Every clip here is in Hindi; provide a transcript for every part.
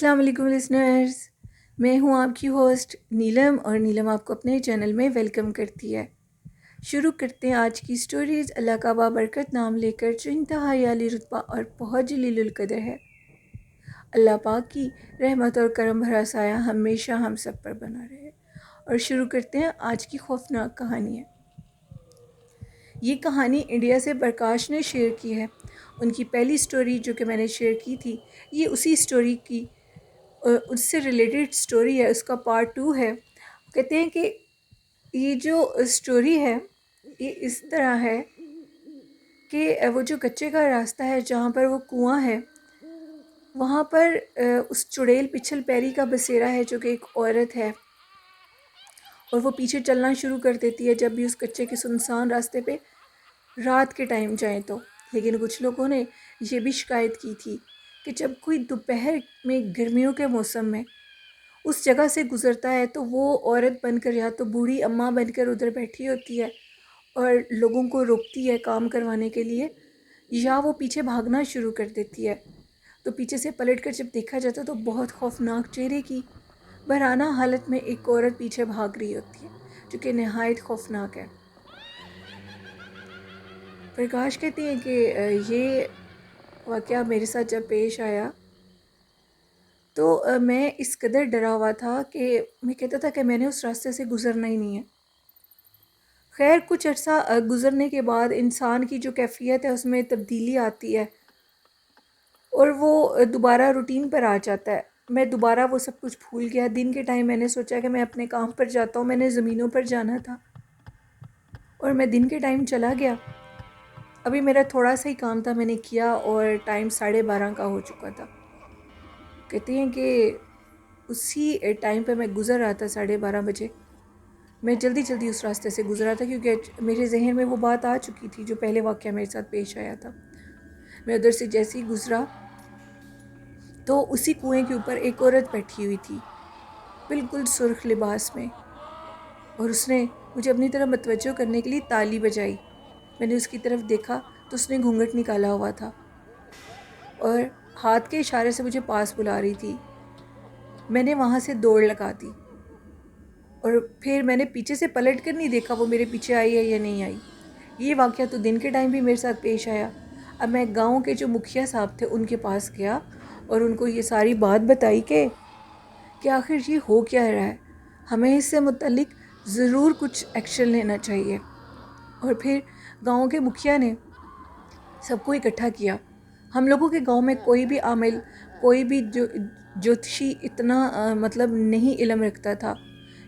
अस्सलाम वालेकुम लिसनर्स, मैं हूं आपकी होस्ट नीलम और नीलम आपको अपने चैनल में वेलकम करती है। शुरू करते हैं आज की स्टोरीज़। अल्लाह का बाबरकत नाम लेकर जो इंतहाई आली रुतबा और बहुत जलीलुल कदर है। अल्लाह पाक की रहमत और करम भरा साया हमेशा हम सब पर बना रहे। और शुरू करते हैं आज की खौफनाक कहानी है। ये कहानी इंडिया से प्रकाश ने शेयर की है। उनकी पहली स्टोरी जो कि मैंने शेयर की थी, ये उसी स्टोरी की उससे रिलेटेड स्टोरी है, उसका पार्ट 2 है। कहते हैं कि ये जो स्टोरी है ये इस तरह है कि वो जो कच्चे का रास्ता है जहाँ पर वो कुआं है, वहाँ पर उस चुड़ैल पिछल पैरी का बसेरा है जो कि एक औरत है, और वो पीछे चलना शुरू कर देती है जब भी उस कच्चे के सुनसान रास्ते पे रात के टाइम जाएं तो। लेकिन कुछ लोगों ने ये भी शिकायत की थी कि जब कोई दोपहर में गर्मियों के मौसम में उस जगह से गुज़रता है तो वो औरत बनकर या तो बूढ़ी अम्मा बनकर उधर बैठी होती है और लोगों को रोकती है काम करवाने के लिए, या वो पीछे भागना शुरू कर देती है। तो पीछे से पलटकर जब देखा जाता तो बहुत खौफनाक चेहरे की बराना हालत में एक औरत पीछे भाग रही होती है, जो कि नहायत खौफनाक है। प्रकाश कहते हैं कि ये वाक़या मेरे साथ जब पेश आया तो मैं इस कदर डरा हुआ था कि मैं कहता था कि मैंने उस रास्ते से गुज़रना ही नहीं है। खैर कुछ अर्सा गुज़रने के बाद इंसान की जो कैफ़ियत है उसमें तब्दीली आती है और वो दोबारा रूटीन पर आ जाता है। मैं दोबारा वो सब कुछ भूल गया। दिन के टाइम मैंने सोचा कि मैं अपने काम पर जाता हूँ, मैंने ज़मीनों पर जाना था और मैं दिन के टाइम चला गया। अभी मेरा थोड़ा सा ही काम था, मैंने किया और टाइम 12:30 का हो चुका था। कहते हैं कि उसी टाइम पे मैं गुज़र रहा था 12:30 बजे। मैं जल्दी जल्दी उस रास्ते से गुज़रा था क्योंकि मेरे जहन में वो बात आ चुकी थी जो पहले वाक़या मेरे साथ पेश आया था। मैं उधर से जैसे ही गुज़रा तो उसी कुएं के ऊपर एक औरत बैठी हुई थी, बिल्कुल सुर्ख लिबास में, और उसने मुझे अपनी तरफ मतवज्जो करने के लिए ताली बजाई। मैंने उसकी तरफ देखा तो उसने घूंघट निकाला हुआ था और हाथ के इशारे से मुझे पास बुला रही थी। मैंने वहाँ से दौड़ लगा दी और फिर मैंने पीछे से पलट कर नहीं देखा वो मेरे पीछे आई है या नहीं आई। ये वाक़या तो दिन के टाइम भी मेरे साथ पेश आया। अब मैं गांव के जो मुखिया साहब थे उनके पास गया और उनको ये सारी बात बताई कि आखिर ये हो क्या रहा है, हमें इससे मुतल्लिक ज़रूर कुछ एक्शन लेना चाहिए। और फिर गांव के मुखिया ने सबको इकट्ठा किया। हम लोगों के गांव में कोई भी आमिल, कोई भी जो ज्योतिषी इतना मतलब नहीं इल्म रखता था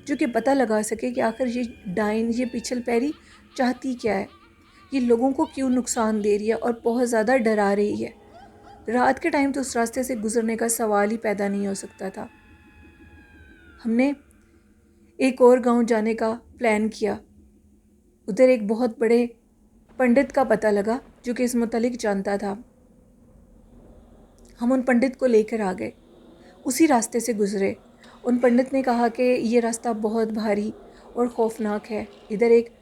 जो कि पता लगा सके कि आखिर ये डाइन, ये पिछल पैरी चाहती क्या है, ये लोगों को क्यों नुकसान दे रही है और बहुत ज़्यादा डरा रही है। रात के टाइम तो उस रास्ते से गुज़रने का सवाल ही पैदा नहीं हो सकता था। हमने एक और गांव जाने का प्लान किया। उधर एक बहुत बड़े पंडित का पता लगा जो कि इस मुतालिक जानता था। हम उन पंडित को लेकर आ गए, उसी रास्ते से गुज़रे। उन पंडित ने कहा कि ये रास्ता बहुत भारी और ख़ौफनाक है, इधर एक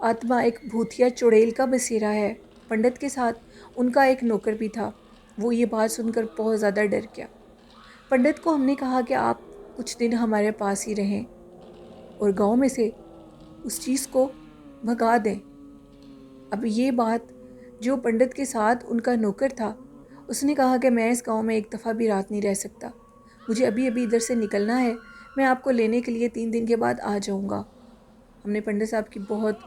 आत्मा, एक भूतिया चुड़ैल का बसेरा है। पंडित के साथ उनका एक नौकर भी था। वो ये बात सुनकर बहुत ज़्यादा डर गया। पंडित को हमने कहा कि आप कुछ दिन हमारे पास ही रहें और गांव में से उस चीज़ को भगा दें। अब ये बात जो पंडित के साथ उनका नौकर था, उसने कहा कि मैं इस गांव में एक दफ़ा भी रात नहीं रह सकता, मुझे अभी अभी इधर से निकलना है, मैं आपको लेने के लिए 3 दिन के बाद आ जाऊंगा। हमने पंडित साहब की बहुत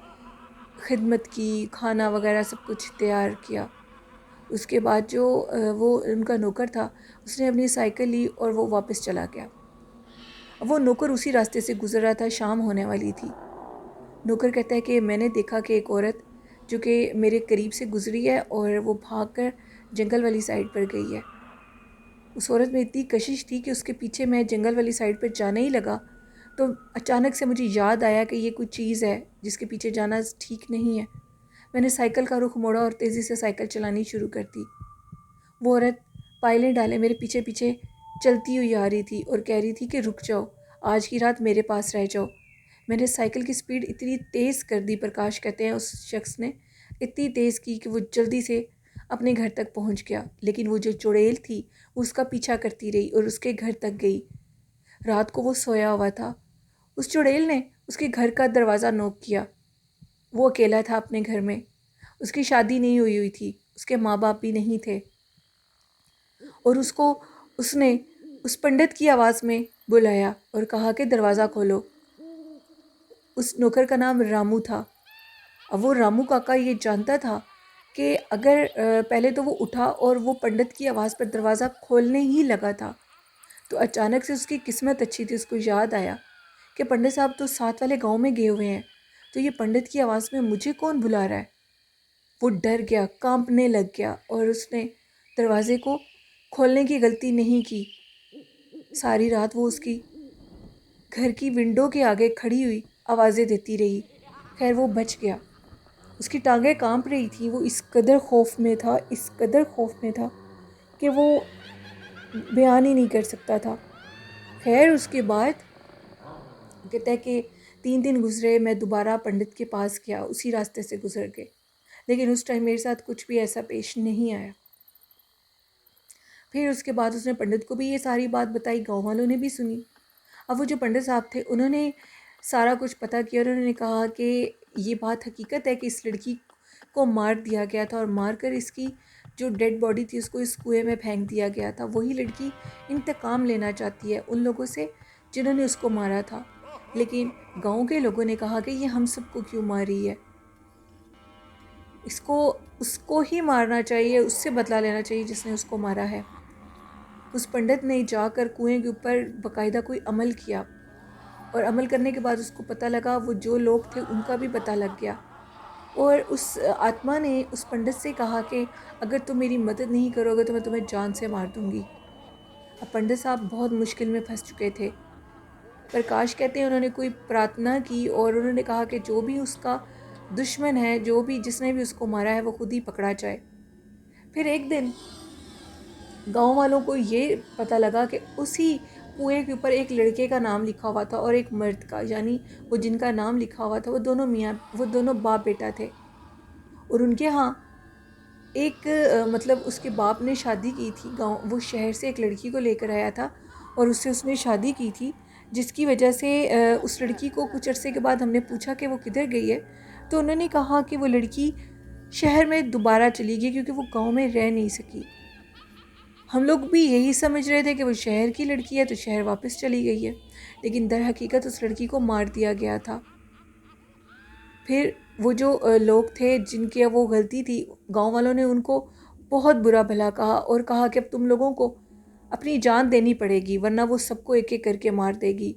खिदमत की, खाना वगैरह सब कुछ तैयार किया। उसके बाद जो वो उनका नौकर था उसने अपनी साइकिल ली और वो वापस चला गया। अब वो नौकर उसी रास्ते से गुजर रहा था, शाम होने वाली थी। नौकर कहता है कि मैंने देखा कि एक औरत जो कि मेरे करीब से गुजरी है और वो भागकर जंगल वाली साइड पर गई है। उस औरत में इतनी कशिश थी कि उसके पीछे मैं जंगल वाली साइड पर जाने ही लगा तो अचानक से मुझे याद आया कि ये कुछ चीज़ है जिसके पीछे जाना ठीक नहीं है। मैंने साइकिल का रुख मोड़ा और तेज़ी से साइकिल चलानी शुरू कर दी। वो औरत पायलें डाले मेरे पीछे पीछे चलती हुई आ रही थी और कह रही थी कि रुक जाओ, आज की रात मेरे पास रह जाओ। मैंने साइकिल की स्पीड इतनी तेज़ कर दी, प्रकाश कहते हैं उस शख्स ने इतनी तेज़ की कि वो जल्दी से अपने घर तक पहुंच गया, लेकिन वो जो चुड़ैल थी वो उसका पीछा करती रही और उसके घर तक गई। रात को वो सोया हुआ था। उस चुड़ैल ने उसके घर का दरवाज़ा नॉक किया। वो अकेला था अपने घर में। उसकी शादी नहीं हुई हुई थी, उसके माँ बाप भी नहीं थे। और उसने उस पंडित की आवाज़ में बुलाया और कहा कि दरवाज़ा खोलो। उस नौकर का नाम रामू था। अब वो रामू काका ये जानता था कि अगर पहले तो वो उठा और वो पंडित की आवाज़ पर दरवाज़ा खोलने ही लगा था, तो अचानक से उसकी किस्मत अच्छी थी। उसको याद आया कि पंडित साहब तो साथ वाले गांव में गए हुए हैं, तो ये पंडित की आवाज़ में मुझे कौन बुला रहा है। वो डर गया, कांपने लग गया और उसने दरवाजे को खोलने की गलती नहीं की। सारी रात वो उसकी घर की विंडो के आगे खड़ी हुई आवाज़ें देती रही। खैर वो बच गया। उसकी टांगें कांप रही थी। वो इस कदर खौफ में था, इस कदर खौफ में था कि वो बयान ही नहीं कर सकता था। खैर उसके बाद कहता है कि 3 दिन गुजरे, मैं दोबारा पंडित के पास गया, उसी रास्ते से गुजर के, लेकिन उस टाइम मेरे साथ कुछ भी ऐसा पेश नहीं आया। फिर उसके बाद उसने पंडित को भी ये सारी बात बताई, गांव वालों ने भी सुनी। अब वो जो पंडित साहब थे उन्होंने सारा कुछ पता किया और उन्होंने कहा कि ये बात हकीकत है कि इस लड़की को मार दिया गया था और मार कर इसकी जो डेड बॉडी थी उसको इस कुएं में फेंक दिया गया था। वही लड़की इंतकाम लेना चाहती है उन लोगों से जिन्होंने उसको मारा था। लेकिन गांव के लोगों ने कहा कि ये हम सबको क्यों मार रही है, इसको उसको ही मारना चाहिए, उससे बदला लेना चाहिए जिसने उसको मारा है। उस पंडित ने जाकर कुएं के ऊपर बाकायदा कोई अमल किया और अमल करने के बाद उसको पता लगा, वो जो लोग थे उनका भी पता लग गया। और उस आत्मा ने उस पंडित से कहा कि अगर तुम मेरी मदद नहीं करोगे तो मैं तुम्हें जान से मार दूंगी। अब पंडित साहब बहुत मुश्किल में फंस चुके थे। प्रकाश कहते हैं उन्होंने कोई प्रार्थना की और उन्होंने कहा कि जो भी उसका दुश्मन है, जो भी जिसने भी उसको मारा है, वो खुद ही पकड़ा जाए। फिर एक दिन गांव वालों को ये पता लगा कि उसी कुएं के ऊपर एक लड़के का नाम लिखा हुआ था और एक मर्द का, यानी वो जिनका नाम लिखा हुआ था वो दोनों बाप बेटा थे। और उनके यहाँ एक मतलब उसके बाप ने शादी की थी। गांव वो शहर से एक लड़की को लेकर आया था और उससे उसने शादी की थी, जिसकी वजह से उस लड़की को कुछ अरसे के बाद हमने पूछा कि वो किधर गई है, तो उन्होंने कहा कि वो लड़की शहर में दोबारा चली गई क्योंकि वो गांव में रह नहीं सकी। हम लोग भी यही समझ रहे थे कि वो शहर की लड़की है तो शहर वापस चली गई है, लेकिन दर हकीकत उस लड़की को मार दिया गया था। फिर वो जो लोग थे जिनकी वो गलती थी, गांव वालों ने उनको बहुत बुरा भला कहा और कहा कि अब तुम लोगों को अपनी जान देनी पड़ेगी वरना वो सबको एक एक करके मार देगी।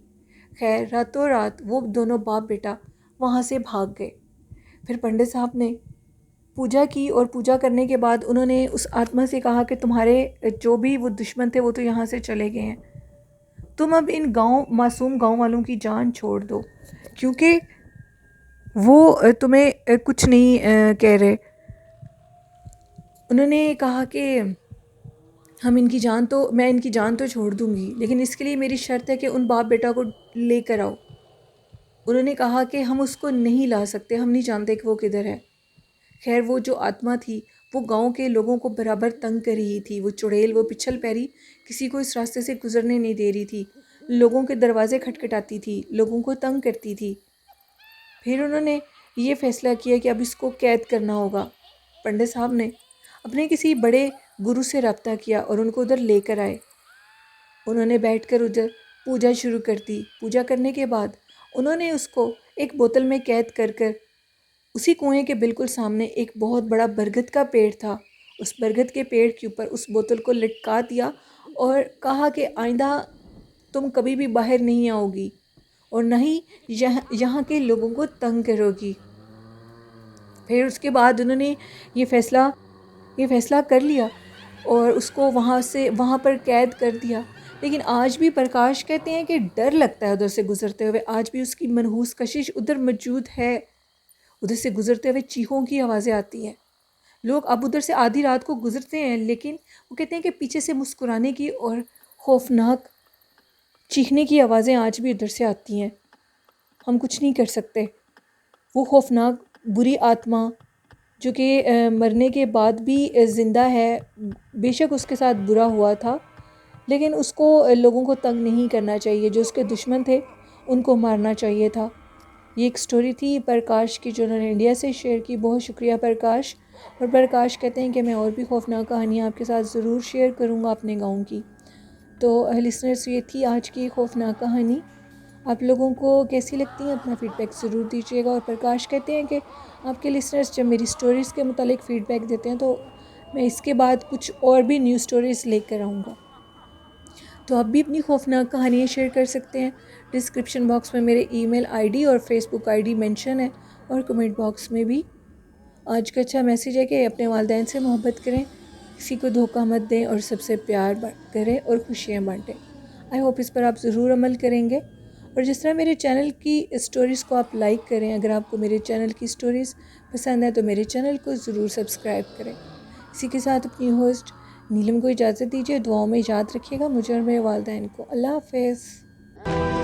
खैर रातों रात वो दोनों बाप बेटा वहाँ से भाग गए। फिर पंडित साहब ने पूजा की और पूजा करने के बाद उन्होंने उस आत्मा से कहा कि तुम्हारे जो भी वो दुश्मन थे वो तो यहाँ से चले गए हैं, तुम अब इन मासूम गांव वालों की जान छोड़ दो, क्योंकि वो तुम्हें कुछ नहीं कह रहे। उन्होंने कहा कि मैं इनकी जान तो छोड़ दूंगी, लेकिन इसके लिए मेरी शर्त है कि उन बाप बेटा को लेकर आओ। उन्होंने कहा कि हम उसको नहीं ला सकते, हम नहीं जानते कि वो किधर है। खैर वो जो आत्मा थी वो गांव के लोगों को बराबर तंग कर रही थी। वो चुड़ैल, वो पिछल पैरी किसी को इस रास्ते से गुजरने नहीं दे रही थी, लोगों के दरवाजे खटखटाती थी, लोगों को तंग करती थी। फिर उन्होंने ये फैसला किया कि अब इसको कैद करना होगा। पंडित साहब ने अपने किसी बड़े गुरु से रब्ता किया और उनको उधर लेकर आए। उन्होंने बैठकर उधर पूजा शुरू कर दी। पूजा करने के बाद उन्होंने उसको एक बोतल में कैद कर कर उसी कुएं के बिल्कुल सामने एक बहुत बड़ा बरगद का पेड़ था, उस बरगद के पेड़ के ऊपर उस बोतल को लटका दिया और कहा कि आइंदा तुम कभी भी बाहर नहीं आओगी और न ही यहाँ के लोगों को तंग करोगी। फिर उसके बाद उन्होंने ये फ़ैसला कर लिया और उसको वहाँ पर कैद कर दिया। लेकिन आज भी प्रकाश कहते हैं कि डर लगता है उधर से गुज़रते हुए, आज भी उसकी मनहूस कशिश उधर मौजूद है। उधर से गुज़रते हुए चीखों की आवाज़ें आती हैं। लोग अब उधर से आधी रात को गुज़रते हैं, लेकिन वो कहते हैं कि पीछे से मुस्कुराने की और खौफनाक चीखने की आवाज़ें आज भी उधर से आती हैं। हम कुछ नहीं कर सकते। वो खौफनाक बुरी आत्मा जो कि मरने के बाद भी ज़िंदा है। बेशक उसके साथ बुरा हुआ था, लेकिन उसको लोगों को तंग नहीं करना चाहिए। जो उसके दुश्मन थे उनको मारना चाहिए था। ये एक स्टोरी थी प्रकाश की जो उन्होंने इंडिया से शेयर की। बहुत शुक्रिया प्रकाश। और प्रकाश कहते हैं कि मैं और भी खौफनाक कहानियाँ आपके साथ ज़रूर शेयर करूँगा अपने गाँव की। तो लिसनर्स, ये थी आज की खौफनाक कहानी। आप लोगों को कैसी लगती हैं अपना फ़ीडबैक ज़रूर दीजिएगा। और प्रकाश कहते हैं कि आपके लिसनर्स जब मेरी स्टोरीज़ के मुतालिक फ़ीडबैक देते हैं तो मैं इसके बाद कुछ और भी न्यू स्टोरीज़ लेकर आऊँगा। तो आप भी अपनी खौफनाक कहानियाँ शेयर कर सकते हैं। डिस्क्रिप्शन बॉक्स में मेरे ईमेल आईडी और फेसबुक आईडी मेंशन है, और कमेंट बॉक्स में भी। आज का अच्छा मैसेज है कि अपने वालिदैन से मोहब्बत करें, किसी को धोखा मत दें और सबसे प्यार करें और खुशियाँ बांटें। आई होप इस पर आप ज़रूर अमल करेंगे। और जिस तरह मेरे चैनल की स्टोरीज़ को आप लाइक करें, अगर आपको मेरे चैनल की स्टोरीज़ पसंद है तो मेरे चैनल को ज़रूर सब्सक्राइब करें। इसी के साथ अपनी होस्ट नीलम को इजाज़त दीजिए। दुआओं में याद रखिएगा मुझे और मेरे वालिदैन को। अल्लाह हाफ़िज़।